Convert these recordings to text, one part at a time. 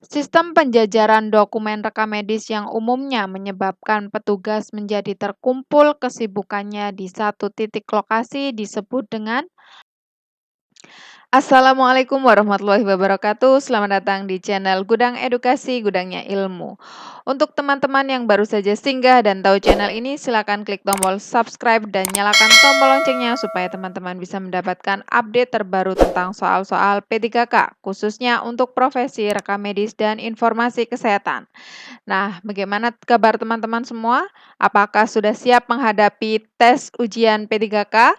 Sistem penjajaran dokumen rekam medis yang umumnya menyebabkan petugas menjadi terkumpul kesibukannya di satu titik lokasi disebut dengan Assalamualaikum warahmatullahi wabarakatuh. Selamat datang di channel Gudang Edukasi, Gudangnya Ilmu. Untuk teman-teman yang baru saja singgah dan tahu channel ini, silakan klik tombol subscribe dan nyalakan tombol loncengnya supaya teman-teman bisa mendapatkan update terbaru tentang soal-soal P3K, khususnya untuk profesi rekam medis dan informasi kesehatan. Nah, bagaimana kabar teman-teman semua? Apakah sudah siap menghadapi tes ujian P3K?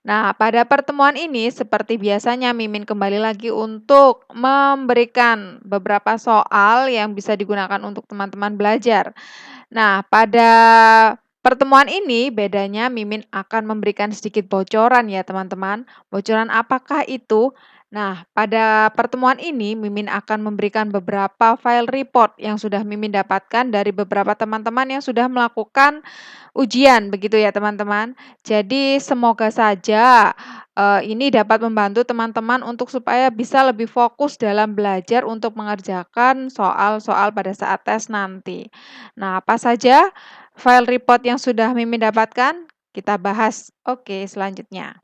Nah, pada pertemuan ini seperti biasanya Mimin kembali lagi untuk memberikan beberapa soal yang bisa digunakan untuk teman-teman belajar. Nah, pada pertemuan ini bedanya Mimin akan memberikan sedikit bocoran ya teman-teman. Bocoran apakah itu? Nah, pada pertemuan ini Mimin akan memberikan beberapa file report yang sudah Mimin dapatkan dari beberapa teman-teman yang sudah melakukan ujian begitu ya teman-teman. Jadi semoga saja ini dapat membantu teman-teman untuk supaya bisa lebih fokus dalam belajar untuk mengerjakan soal-soal pada saat tes nanti. Nah, apa saja file report yang sudah Mimin dapatkan? Kita bahas. Oke, selanjutnya.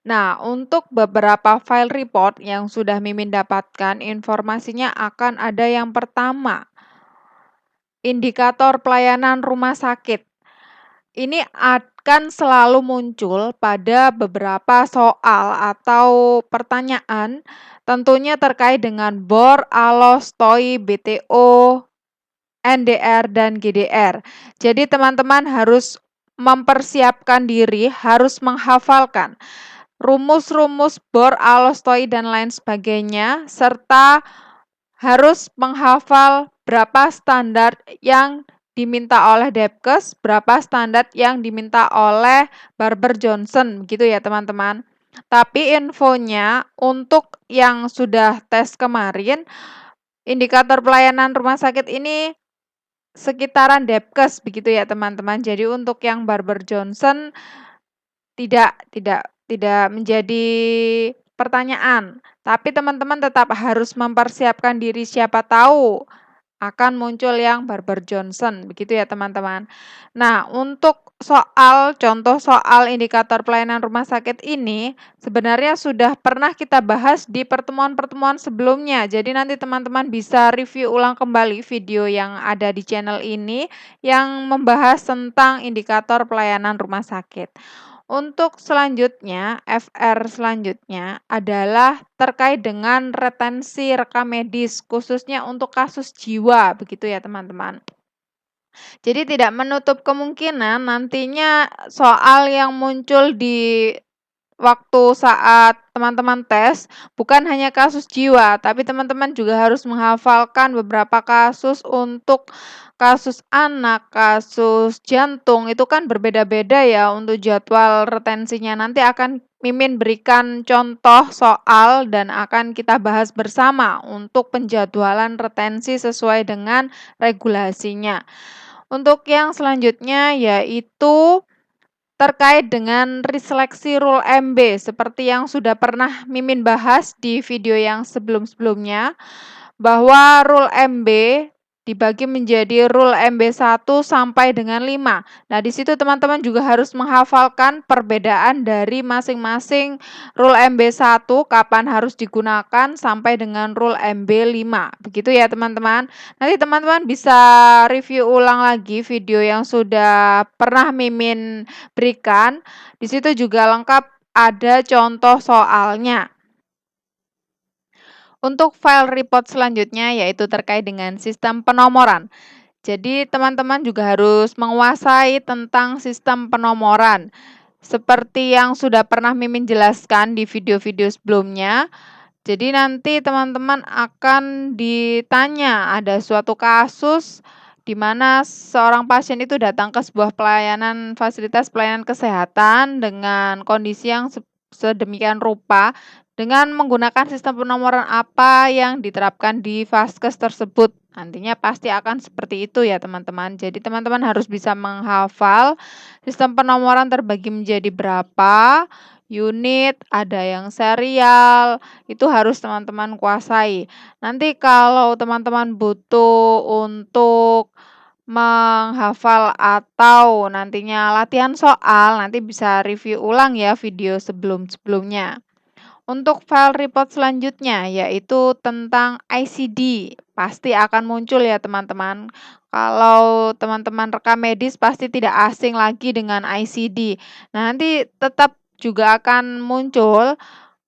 Nah, untuk beberapa file report yang sudah Mimin dapatkan, informasinya akan ada yang pertama, indikator pelayanan rumah sakit. Ini akan selalu muncul pada beberapa soal atau pertanyaan, tentunya terkait dengan BOR, ALOS, TOI, BTO, NDR, dan GDR. Jadi teman-teman harus mempersiapkan diri, harus menghafalkan rumus-rumus BOR, ALOS, TOI, dan lain sebagainya, serta harus menghafal berapa standar yang diminta oleh Depkes, berapa standar yang diminta oleh Barber Johnson, gitu ya teman-teman. Tapi infonya untuk yang sudah tes kemarin, indikator pelayanan rumah sakit ini sekitaran Depkes, begitu ya teman-teman. Jadi untuk yang Barber Johnson tidak menjadi pertanyaan. Tapi teman-teman tetap harus mempersiapkan diri, siapa tahu akan muncul yang Barber Johnson, begitu ya teman-teman. Nah, untuk contoh soal indikator pelayanan rumah sakit ini sebenarnya sudah pernah kita bahas di pertemuan-pertemuan sebelumnya. Jadi nanti teman-teman bisa review ulang kembali video yang ada di channel ini yang membahas tentang indikator pelayanan rumah sakit. Untuk selanjutnya, FR selanjutnya adalah terkait dengan retensi rekam medis, khususnya untuk kasus jiwa, begitu ya teman-teman. Jadi tidak menutup kemungkinan nantinya soal yang muncul di waktu saat teman-teman tes bukan hanya kasus jiwa, tapi teman-teman juga harus menghafalkan beberapa kasus untuk kasus anak, kasus jantung, itu kan berbeda-beda ya untuk jadwal retensinya. Nanti akan Mimin berikan contoh soal dan akan kita bahas bersama untuk penjadwalan retensi sesuai dengan regulasinya. Untuk yang selanjutnya yaitu terkait dengan reseleksi rule MB seperti yang sudah pernah Mimin bahas di video yang sebelum-sebelumnya, bahwa rule MB dibagi menjadi rule MB 1 sampai dengan 5. Nah, di situ teman-teman juga harus menghafalkan perbedaan dari masing-masing rule MB 1 kapan harus digunakan sampai dengan rule MB 5. Begitu ya, teman-teman. Nanti teman-teman bisa review ulang lagi video yang sudah pernah Mimin berikan. Di situ juga lengkap ada contoh soalnya. Untuk file report selanjutnya yaitu terkait dengan sistem penomoran. Jadi teman-teman juga harus menguasai tentang sistem penomoran. Seperti yang sudah pernah Mimin jelaskan di video-video sebelumnya. Jadi nanti teman-teman akan ditanya ada suatu kasus di mana seorang pasien itu datang ke sebuah fasilitas pelayanan kesehatan dengan kondisi yang sedemikian rupa dengan menggunakan sistem penomoran apa yang diterapkan di vaskes tersebut. Nantinya pasti akan seperti itu ya teman-teman. Jadi teman-teman harus bisa menghafal sistem penomoran terbagi menjadi berapa, unit, ada yang serial, itu harus teman-teman kuasai. Nanti kalau teman-teman butuh untuk menghafal atau nantinya latihan soal, nanti bisa review ulang ya video sebelum-sebelumnya. Untuk file report selanjutnya yaitu tentang ICD, pasti akan muncul ya teman-teman. Kalau teman-teman rekam medis pasti tidak asing lagi dengan ICD. Nah, nanti tetap juga akan muncul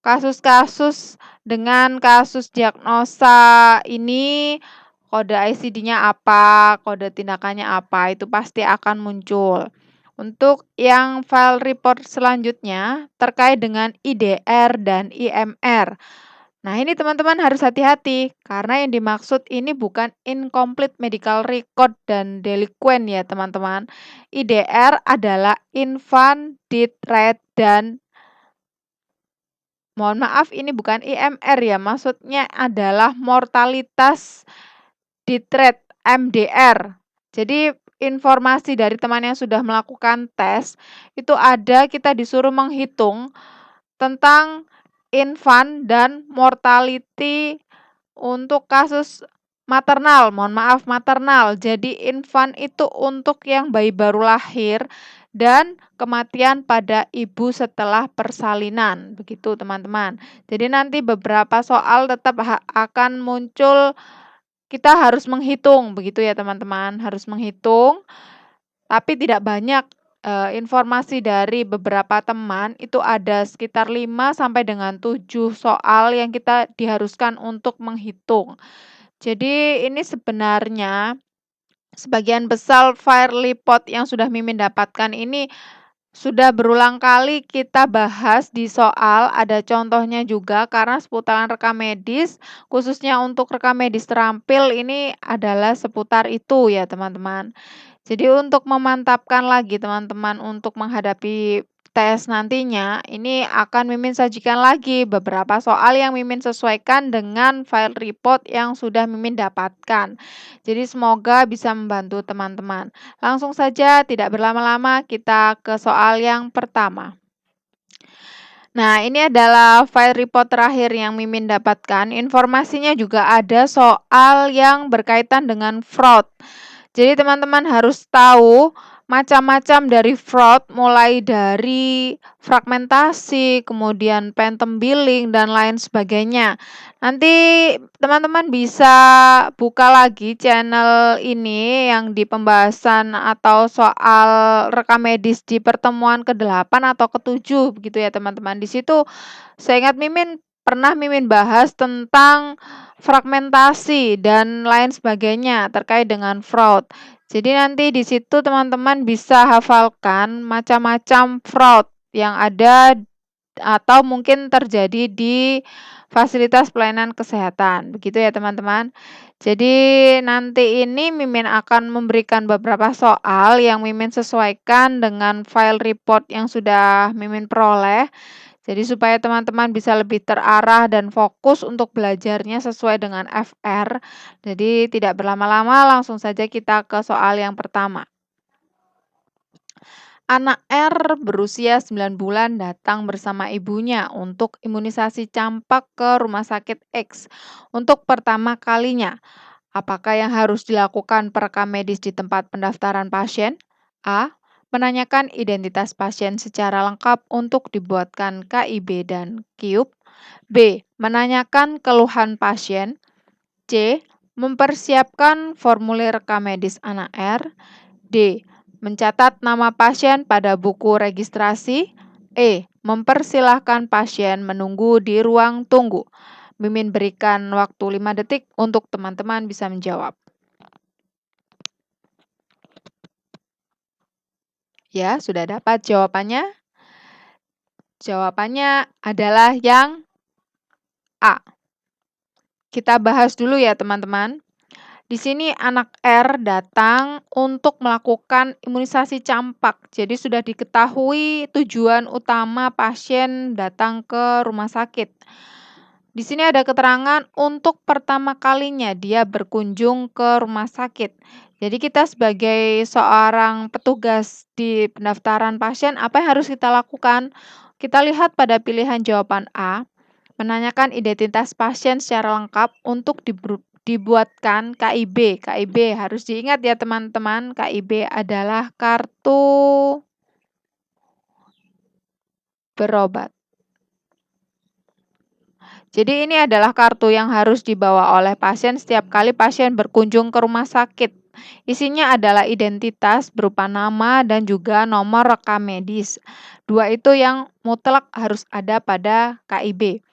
kasus-kasus dengan kasus diagnosa ini, kode ICD-nya apa, kode tindakannya apa, itu pasti akan muncul. Untuk yang file report selanjutnya terkait dengan IDR dan IMR. Nah, ini teman-teman harus hati-hati karena yang dimaksud ini bukan incomplete medical record dan delinquent ya, teman-teman. IDR adalah infant death rate dan mohon maaf ini bukan IMR ya, maksudnya adalah mortalitas death rate MDR. Jadi informasi dari teman yang sudah melakukan tes, itu ada kita disuruh menghitung tentang infant dan mortality untuk kasus maternal, mohon maaf maternal. Jadi infant itu untuk yang bayi baru lahir dan kematian pada ibu setelah persalinan, begitu teman-teman. Jadi nanti beberapa soal tetap akan muncul kita harus menghitung, begitu ya teman-teman, harus menghitung, tapi tidak banyak. Informasi dari beberapa teman itu ada sekitar 5 sampai dengan 7 soal yang kita diharuskan untuk menghitung. Jadi ini sebenarnya sebagian besar file report yang sudah Mimin dapatkan ini sudah berulang kali kita bahas di soal, ada contohnya juga karena seputaran rekam medis, khususnya untuk rekam medis terampil ini adalah seputar itu ya teman-teman. Jadi untuk memantapkan lagi teman-teman untuk menghadapi tes nantinya, ini akan Mimin sajikan lagi beberapa soal yang Mimin sesuaikan dengan file report yang sudah Mimin dapatkan. Jadi semoga bisa membantu teman-teman. Langsung saja tidak berlama-lama kita ke soal yang pertama. Nah, ini adalah file report terakhir yang Mimin dapatkan. Informasinya juga ada soal yang berkaitan dengan fraud. Jadi teman-teman harus tahu macam-macam dari fraud, mulai dari fragmentasi, kemudian phantom billing, dan lain sebagainya. Nanti teman-teman bisa buka lagi channel ini yang di pembahasan atau soal rekam medis di pertemuan ke-8 atau ke-7 begitu ya teman-teman. Di situ saya ingat pernah Mimin bahas tentang fragmentasi dan lain sebagainya terkait dengan fraud. Jadi nanti di situ teman-teman bisa hafalkan macam-macam fraud yang ada atau mungkin terjadi di fasilitas pelayanan kesehatan. Begitu ya teman-teman. Jadi nanti ini Mimin akan memberikan beberapa soal yang Mimin sesuaikan dengan file report yang sudah Mimin peroleh. Jadi supaya teman-teman bisa lebih terarah dan fokus untuk belajarnya sesuai dengan FR. Jadi tidak berlama-lama, langsung saja kita ke soal yang pertama. Anak R berusia 9 bulan datang bersama ibunya untuk imunisasi campak ke rumah sakit X untuk pertama kalinya. Apakah yang harus dilakukan perekam medis di tempat pendaftaran pasien? A. Menanyakan identitas pasien secara lengkap untuk dibuatkan KIB dan KIUP. B. Menanyakan keluhan pasien. C. Mempersiapkan formulir rekam medis anak R. D. Mencatat nama pasien pada buku registrasi. E. Mempersilahkan pasien menunggu di ruang tunggu. Mimin berikan waktu 5 detik untuk teman-teman bisa menjawab. Ya, sudah dapat jawabannya? Jawabannya adalah yang A. Kita bahas dulu ya teman-teman. Di sini anak R datang untuk melakukan imunisasi campak. Jadi sudah diketahui tujuan utama pasien datang ke rumah sakit. Di sini ada keterangan untuk pertama kalinya dia berkunjung ke rumah sakit. Jadi kita sebagai seorang petugas di pendaftaran pasien, apa yang harus kita lakukan? Kita lihat pada pilihan jawaban A, menanyakan identitas pasien secara lengkap untuk dibuatkan KIB. KIB harus diingat ya teman-teman, KIB adalah kartu berobat. Jadi ini adalah kartu yang harus dibawa oleh pasien setiap kali pasien berkunjung ke rumah sakit. Isinya adalah identitas berupa nama dan juga nomor rekam medis. Dua itu yang mutlak harus ada pada KIB.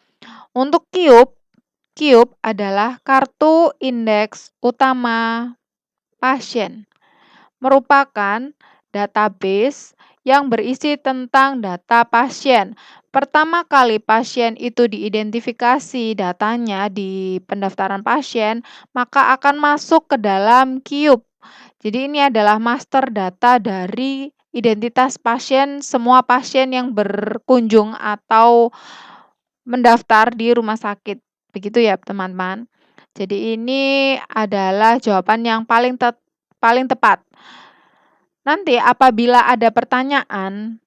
Untuk QUB adalah kartu indeks utama pasien. Merupakan database yang berisi tentang data pasien. Pertama kali pasien itu diidentifikasi datanya di pendaftaran pasien, maka akan masuk ke dalam QUB. Jadi ini adalah master data dari identitas pasien, semua pasien yang berkunjung atau mendaftar di rumah sakit. Begitu ya, teman-teman. Jadi ini adalah jawaban yang paling tepat. Nanti apabila ada pertanyaan,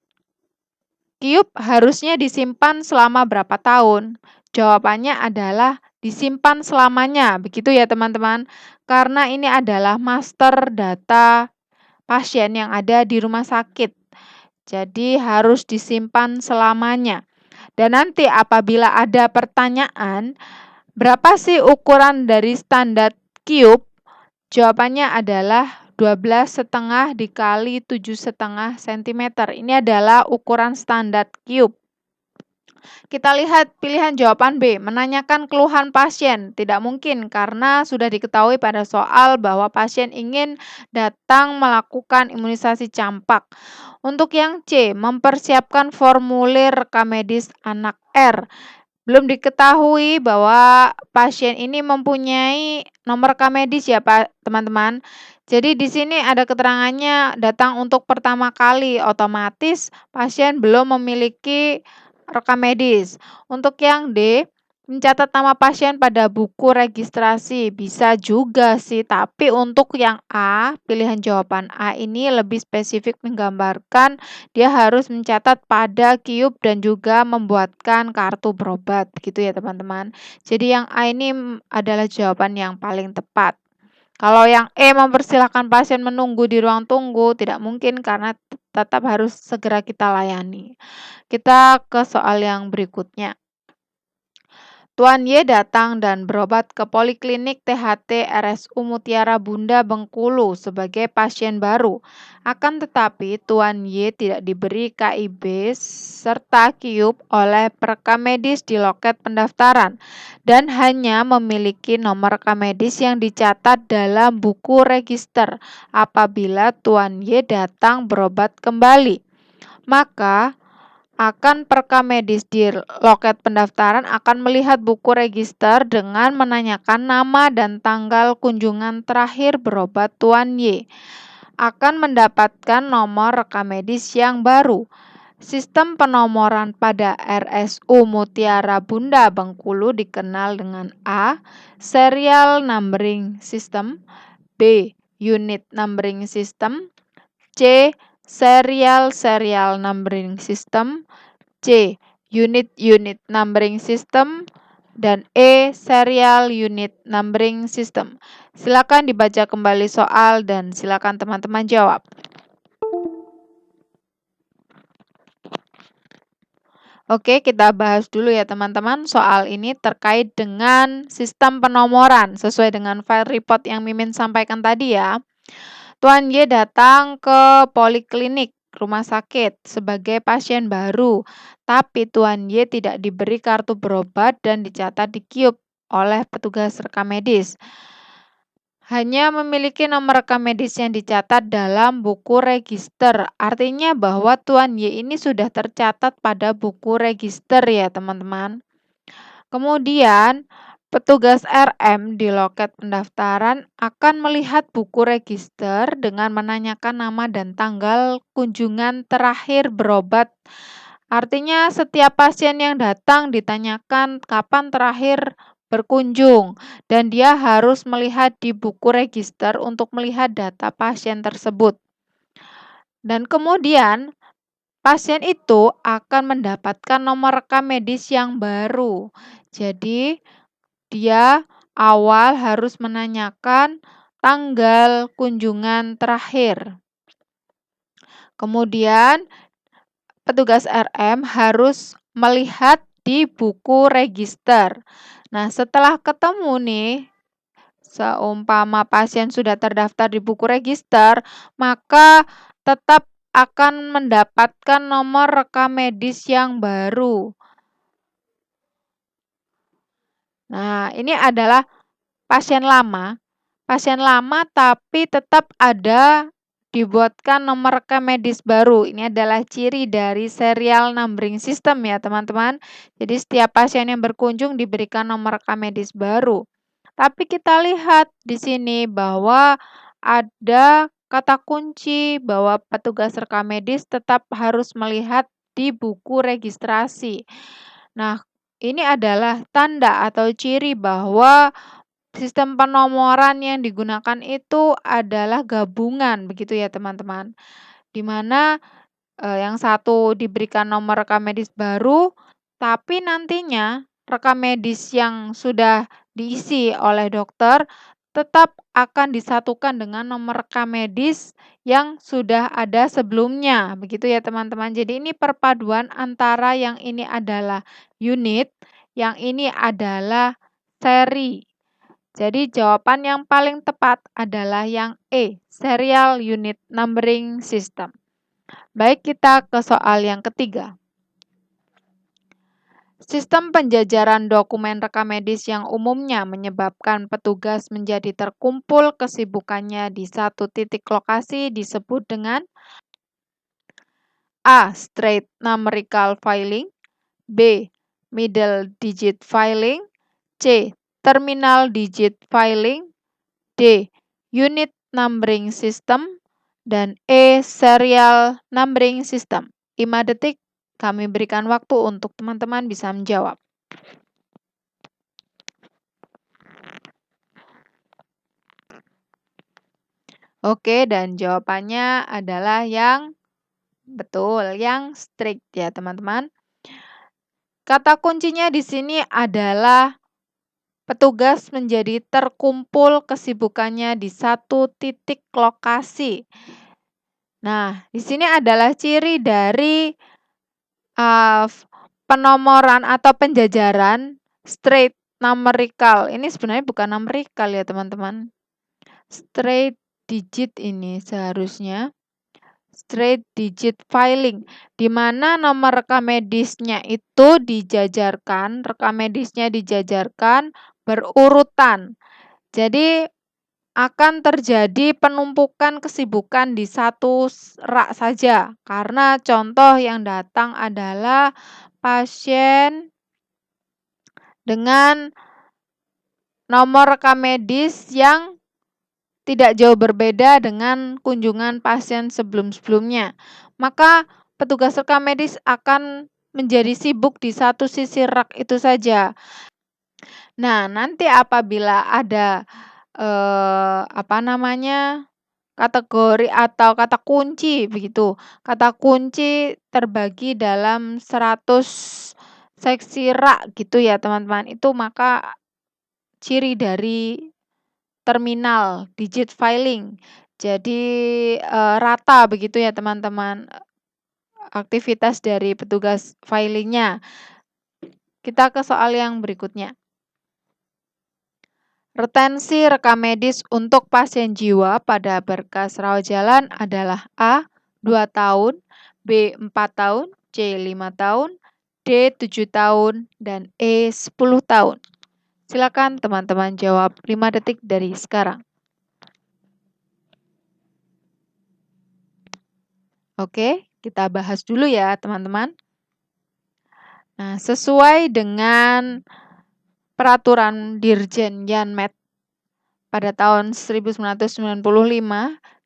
QUB harusnya disimpan selama berapa tahun? Jawabannya adalah disimpan selamanya. Begitu ya, teman-teman. Karena ini adalah master data pasien yang ada di rumah sakit. Jadi harus disimpan selamanya. Dan nanti apabila ada pertanyaan, berapa sih ukuran dari standar QUB? Jawabannya adalah 12,5 dikali 7,5 cm. Ini adalah ukuran standar QUB. Kita lihat pilihan jawaban B, menanyakan keluhan pasien. Tidak mungkin karena sudah diketahui pada soal bahwa pasien ingin datang melakukan imunisasi campak. Untuk yang C, mempersiapkan formulir rekam medis anak R. Belum diketahui bahwa pasien ini mempunyai nomor rekam medis ya Pak, teman-teman. Jadi di sini ada keterangannya datang untuk pertama kali, otomatis pasien belum memiliki rekam medis. Untuk yang D, mencatat nama pasien pada buku registrasi. Bisa juga sih, tapi untuk yang A, pilihan jawaban A ini lebih spesifik menggambarkan dia harus mencatat pada QUB dan juga membuatkan kartu berobat. Begitu ya teman-teman. Jadi yang A ini adalah jawaban yang paling tepat. Kalau yang E, mempersilahkan pasien menunggu di ruang tunggu, tidak mungkin karena tetap harus segera kita layani. Kita ke soal yang berikutnya. Tuan Y datang dan berobat ke Poliklinik THT RSU Mutiara Bunda Bengkulu sebagai pasien baru. Akan tetapi Tuan Y tidak diberi KIB serta QUB oleh perekam medis di loket pendaftaran dan hanya memiliki nomor rekam medis yang dicatat dalam buku register apabila Tuan Y datang berobat kembali. Maka akan perekam medis di loket pendaftaran akan melihat buku register dengan menanyakan nama dan tanggal kunjungan terakhir berobat Tuan Y. Akan mendapatkan nomor rekam medis yang baru. Sistem penomoran pada RSU Mutiara Bunda Bengkulu dikenal dengan A. Serial Numbering System, B. Unit Numbering System, C. Serial Numbering System, C. Unit Numbering System, dan E. Serial Unit Numbering System. Silakan dibaca kembali soal dan silakan teman-teman jawab. Oke, kita bahas dulu ya teman-teman. Soal ini terkait dengan sistem penomoran sesuai dengan file report yang Mimin sampaikan tadi ya. Tuan Y datang ke poliklinik rumah sakit sebagai pasien baru, tapi Tuan Y tidak diberi kartu berobat dan dicatat di QUB oleh petugas rekam medis. Hanya memiliki nomor rekam medis yang dicatat dalam buku register. Artinya bahwa Tuan Y ini sudah tercatat pada buku register ya teman-teman. Kemudian petugas RM di loket pendaftaran akan melihat buku register dengan menanyakan nama dan tanggal kunjungan terakhir berobat. Artinya setiap pasien yang datang ditanyakan kapan terakhir berkunjung dan dia harus melihat di buku register untuk melihat data pasien tersebut. Dan kemudian pasien itu akan mendapatkan nomor rekam medis yang baru. Jadi, dia awal harus menanyakan tanggal kunjungan terakhir. Kemudian, petugas RM harus melihat di buku register. Nah, setelah ketemu nih, seumpama pasien sudah terdaftar di buku register, maka tetap akan mendapatkan nomor rekam medis yang baru. Nah, ini adalah pasien lama. Pasien lama tapi tetap ada dibuatkan nomor rekam medis baru. Ini adalah ciri dari serial numbering system ya, teman-teman. Jadi setiap pasien yang berkunjung diberikan nomor rekam medis baru. Tapi kita lihat di sini bahwa ada kata kunci bahwa petugas rekam medis tetap harus melihat di buku registrasi. Nah, ini adalah tanda atau ciri bahwa sistem penomoran yang digunakan itu adalah gabungan, begitu ya teman-teman. Di mana yang satu diberikan nomor rekam medis baru, tapi nantinya rekam medis yang sudah diisi oleh dokter tetap akan disatukan dengan nomor rekam medis yang sudah ada sebelumnya, begitu ya teman-teman. Jadi ini perpaduan antara yang ini adalah unit, yang ini adalah seri. Jadi jawaban yang paling tepat adalah yang E, Serial Unit Numbering System. Baik, kita ke soal yang ketiga. Sistem penjajaran dokumen rekam medis yang umumnya menyebabkan petugas menjadi terkumpul kesibukannya di satu titik lokasi disebut dengan A. Straight numerical filing, B. Middle digit filing, C. Terminal digit filing, D. Unit numbering system, dan E. Serial numbering system. 5 detik kami berikan waktu untuk teman-teman bisa menjawab. Oke, dan jawabannya adalah yang betul, yang strict ya teman-teman. Kata kuncinya di sini adalah petugas menjadi terkumpul kesibukannya di satu titik lokasi. Nah, di sini adalah ciri dari penomoran atau penjajaran straight numerical. Ini sebenarnya bukan numerical ya teman-teman. Straight digit ini seharusnya. Straight digit filing, di mana nomor rekam medisnya itu dijajarkan, rekam medisnya dijajarkan berurutan. Jadi akan terjadi penumpukan kesibukan di satu rak saja, karena contoh yang datang adalah pasien dengan nomor rekam medis yang tidak jauh berbeda dengan kunjungan pasien sebelum-sebelumnya. Maka petugas rekam medis akan menjadi sibuk di satu sisi rak itu saja. Nah, nanti apabila ada kategori atau kata kunci begitu. Kata kunci terbagi dalam 100 seksi rak gitu ya, teman-teman. Itu maka ciri dari terminal digit filing. Jadi rata begitu ya, teman-teman, aktivitas dari petugas filingnya. Kita ke soal yang berikutnya. Retensi rekam medis untuk pasien jiwa pada berkas rawat jalan adalah A. 2 tahun, B. 4 tahun, C. 5 tahun, D. 7 tahun, dan E. 10 tahun. Silakan teman-teman jawab 5 detik dari sekarang. Oke, kita bahas dulu ya teman-teman. Nah, sesuai dengan peraturan Dirjen Yanmed pada tahun 1995,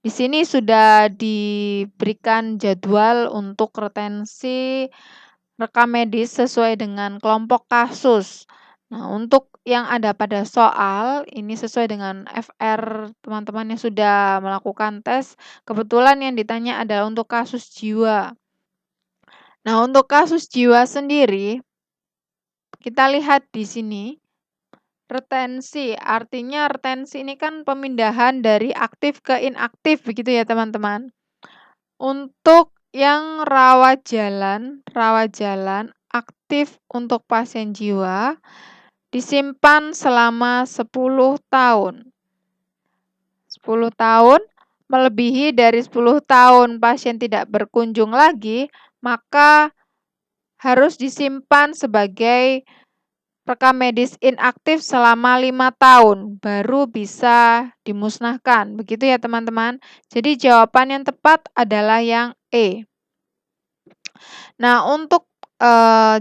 di sini sudah diberikan jadwal untuk retensi rekam medis sesuai dengan kelompok kasus. Nah, untuk yang ada pada soal, ini sesuai dengan FR teman-teman yang sudah melakukan tes. Kebetulan yang ditanya adalah untuk kasus jiwa. Nah, untuk kasus jiwa sendiri, kita lihat di sini retensi. Artinya retensi ini kan pemindahan dari aktif ke inaktif begitu ya, teman-teman. Untuk yang rawat jalan aktif untuk pasien jiwa disimpan selama 10 tahun. 10 tahun, melebihi dari 10 tahun pasien tidak berkunjung lagi, maka harus disimpan sebagai rekam medis inaktif selama 5 tahun, baru bisa dimusnahkan. Begitu ya teman-teman. Jadi jawaban yang tepat adalah yang E. Nah, untuk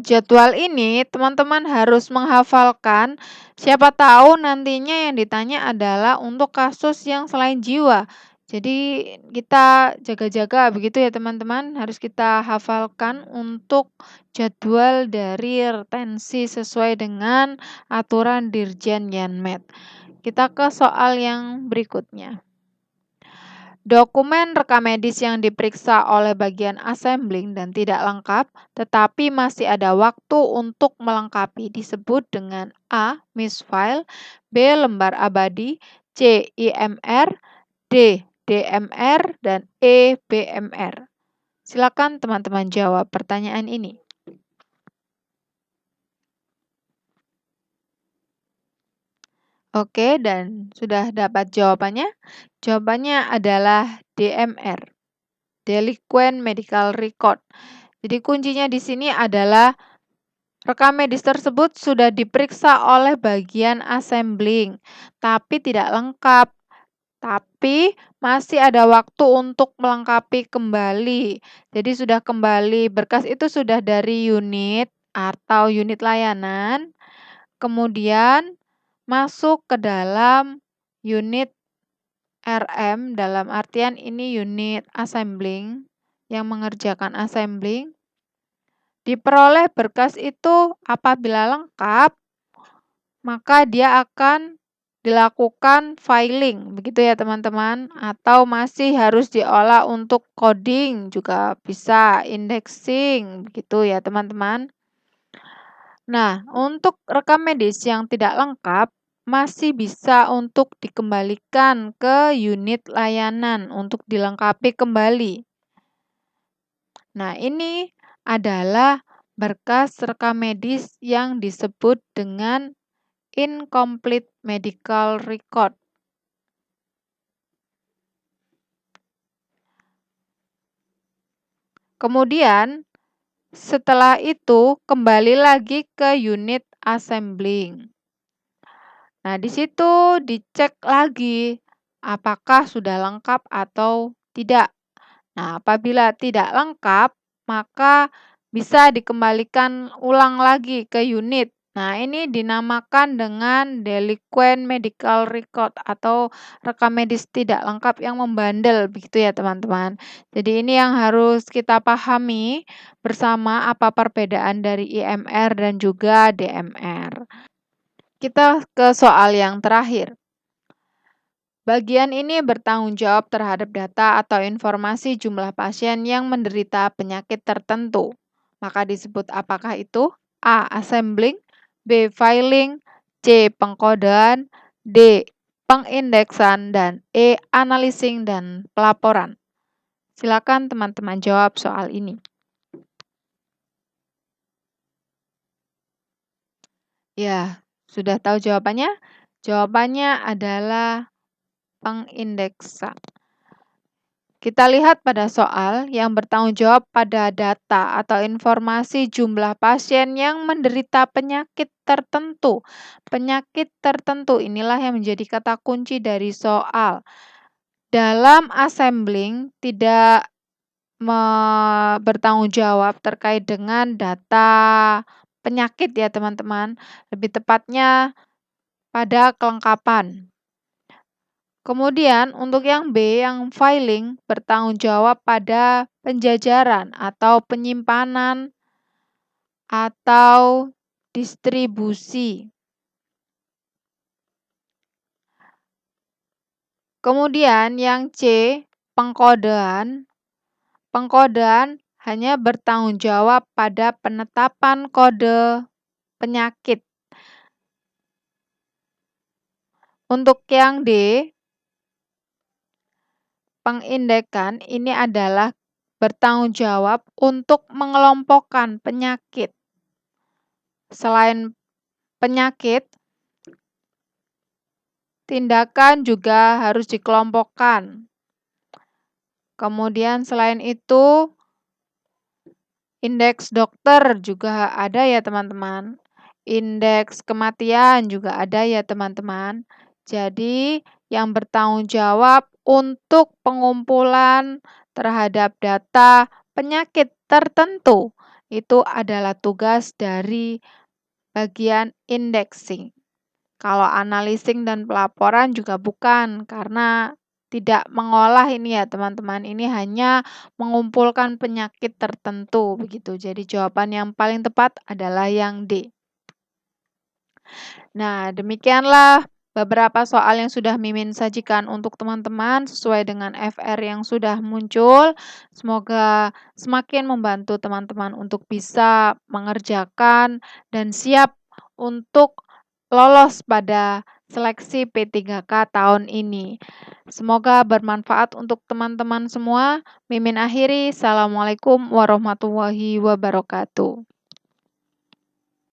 jadwal ini teman-teman harus menghafalkan, siapa tahu nantinya yang ditanya adalah untuk kasus yang selain jiwa. Jadi kita jaga-jaga begitu ya teman-teman, harus kita hafalkan untuk jadwal dari retensi sesuai dengan aturan Dirjen Yanmed. Kita ke soal yang berikutnya. Dokumen rekam medis yang diperiksa oleh bagian assembling dan tidak lengkap, tetapi masih ada waktu untuk melengkapi disebut dengan A. Misfile, B. Lembar abadi, C. IMR, D. DMR, dan E. BMR. Silakan teman-teman jawab pertanyaan ini. Oke, dan sudah dapat jawabannya? Jawabannya adalah DMR. Delinquent Medical Record. Jadi kuncinya di sini adalah rekam medis tersebut sudah diperiksa oleh bagian assembling, tapi tidak lengkap. Tapi masih ada waktu untuk melengkapi kembali. Jadi sudah kembali, berkas itu sudah dari unit atau unit layanan, kemudian masuk ke dalam unit RM, dalam artian ini unit assembling yang mengerjakan assembling. Diperoleh berkas itu apabila lengkap, maka dia akan dilakukan filing, begitu ya teman-teman, atau masih harus diolah untuk coding, juga bisa indexing, begitu ya teman-teman. Nah, untuk rekam medis yang tidak lengkap, masih bisa untuk dikembalikan ke unit layanan untuk dilengkapi kembali. Nah, ini adalah berkas rekam medis yang disebut dengan incomplete medical record. Kemudian, setelah itu kembali lagi ke unit assembling. Nah, di situ dicek lagi apakah sudah lengkap atau tidak. Nah, apabila tidak lengkap, maka bisa dikembalikan ulang lagi ke unit. Nah, ini dinamakan dengan delinquent medical record atau rekam medis tidak lengkap yang membandel, begitu ya teman-teman. Jadi ini yang harus kita pahami bersama apa perbedaan dari IMR dan juga DMR. Kita ke soal yang terakhir. Bagian ini bertanggung jawab terhadap data atau informasi jumlah pasien yang menderita penyakit tertentu. Maka disebut apakah itu? A. Assembling, B. Filing, C. Pengkodean, D. Pengindeksan, dan E. Analyzing dan pelaporan. Silakan teman-teman jawab soal ini. Ya, sudah tahu jawabannya? Jawabannya adalah pengindeksan. Kita lihat pada soal yang bertanggung jawab pada data atau informasi jumlah pasien yang menderita penyakit tertentu. Penyakit tertentu inilah yang menjadi kata kunci dari soal. Dalam assembling tidak bertanggung jawab terkait dengan data penyakit ya teman-teman. Lebih tepatnya pada kelengkapan. Kemudian untuk yang B, yang filing, bertanggung jawab pada penjajaran atau penyimpanan atau distribusi. Kemudian yang C, pengkodean. Pengkodean hanya bertanggung jawab pada penetapan kode penyakit. Untuk yang D, pengindekan ini adalah bertanggung jawab untuk mengelompokkan penyakit. Selain penyakit, tindakan juga harus dikelompokkan. Kemudian selain itu, indeks dokter juga ada ya teman-teman. Indeks kematian juga ada ya teman-teman. Jadi yang bertanggung jawab untuk pengumpulan terhadap data penyakit tertentu itu adalah tugas dari bagian indexing. Kalau analising dan pelaporan juga bukan, karena tidak mengolah ini ya teman-teman. Ini hanya mengumpulkan penyakit tertentu begitu. Jadi jawaban yang paling tepat adalah yang D. Nah, demikianlah beberapa soal yang sudah Mimin sajikan untuk teman-teman sesuai dengan FR yang sudah muncul. Semoga semakin membantu teman-teman untuk bisa mengerjakan dan siap untuk lolos pada seleksi P3K tahun ini. Semoga bermanfaat untuk teman-teman semua. Mimin akhiri. Assalamualaikum warahmatullahi wabarakatuh.